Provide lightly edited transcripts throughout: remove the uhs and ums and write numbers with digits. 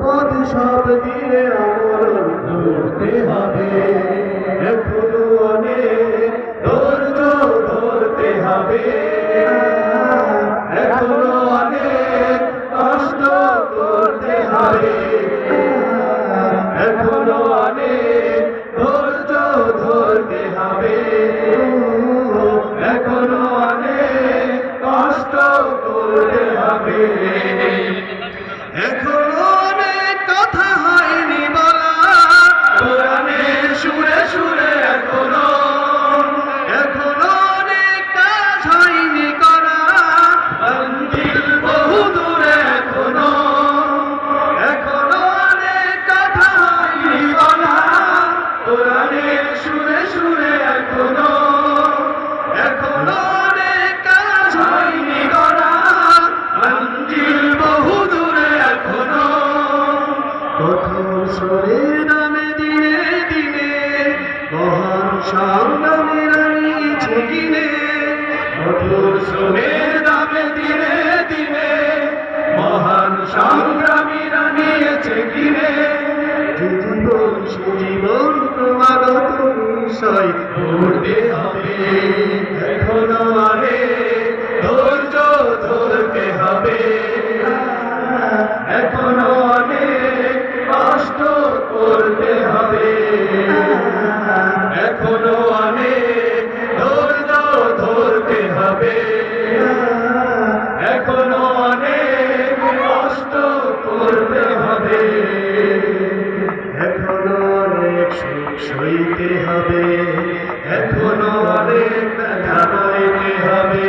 পদ সব দিয়ে আমরণ করতে হবে। এখনো অনেক ধৈর্য ধরতে হবে, এখনো অনেক কষ্ট করতে হবে, এখনো অনেক ধৈর্য ধরতে হবে, এখনো অনেক কষ্ট করতে হবে। এখনো অনেক কথা হয়নি বলা, কোরআনের সুরে সুরে এখনো অনেক কাজ হয়নি করা, মঞ্জিল বহু দূরে এখনো অনেক কথা হয়নি বলা, কোরআনের সুরে সুরে এখনো অনেক কাজ হয়নি করা, মঞ্জিল বহু দূরে এখনো। কঠোর শ্রমের নামে দিনে দিনে মহান সংগ্রামীরা নিয়েছে কিনে, কঠোর শ্রমের নামে দিনে দিনে মহান সংগ্রামীরা নিয়েছে কিনে। যে জীবন সে জীবন ক্রমাগত বিষয় করতে হবে, এখনো অনেক ধৈর্য ধরতে হবে, এখনো অনেক কষ্ট করতে হবে, এখনো অনেক ধৈর্য ধরতে হবে, এখনো অনেক কষ্ট করতে হবে, এখনো অনেক সুখ সইতে হবে, এখনো অনেক ব্যথা বইতে হবে,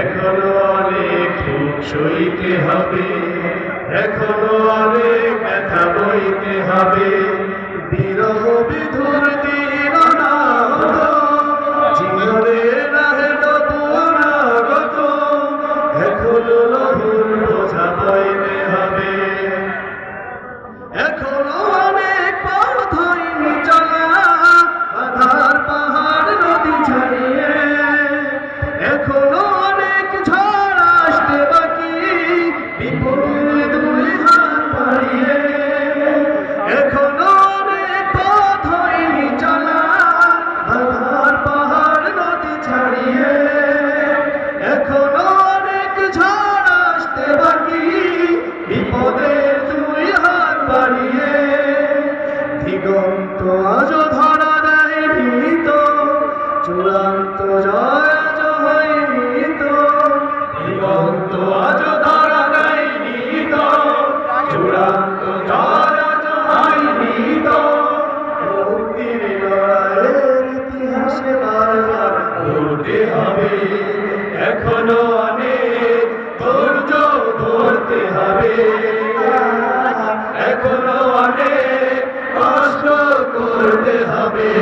এখনো অনেক সুখ সইতে হবে, এখনো অনেক ব্যথা বইতে হবে। বিরহ বিধুর দিন জীবনে রাহে তবুরাগত, এখনো লহুর বোঝা বইতে হবে, এখনো অনেক পথ হয়নি চলা, বাধার পাহাড় নদী ছাড়িয়ে, এখনো অনেক ঝড় আসতে বাকি, বিপদের দুই হাত বাড়িয়ে, এখনো অনেক পথ হয়নি চলা, বাধার পাহাড় নদী ছাড়িয়ে, এখনো অনেক ঝড় আসতে বাকি, বিপদের দুই হাত বাড়িয়ে। দিগন্ত আজ ধরা দেয় ভীত, চূড়ান্ত জয় আজ হয়নি তো, দিগন্ত আজ ধরা দেয় ভীত, চূড়ান্ত জয় আজ হয়নি তো। মুক্তির লড়াইয়ের ইতিহাসে বারবার পড়তে হবে, এখনো অনেক ধৈর্য ধরতে হবে, এখনো অনেক কষ্ট করতে হবে।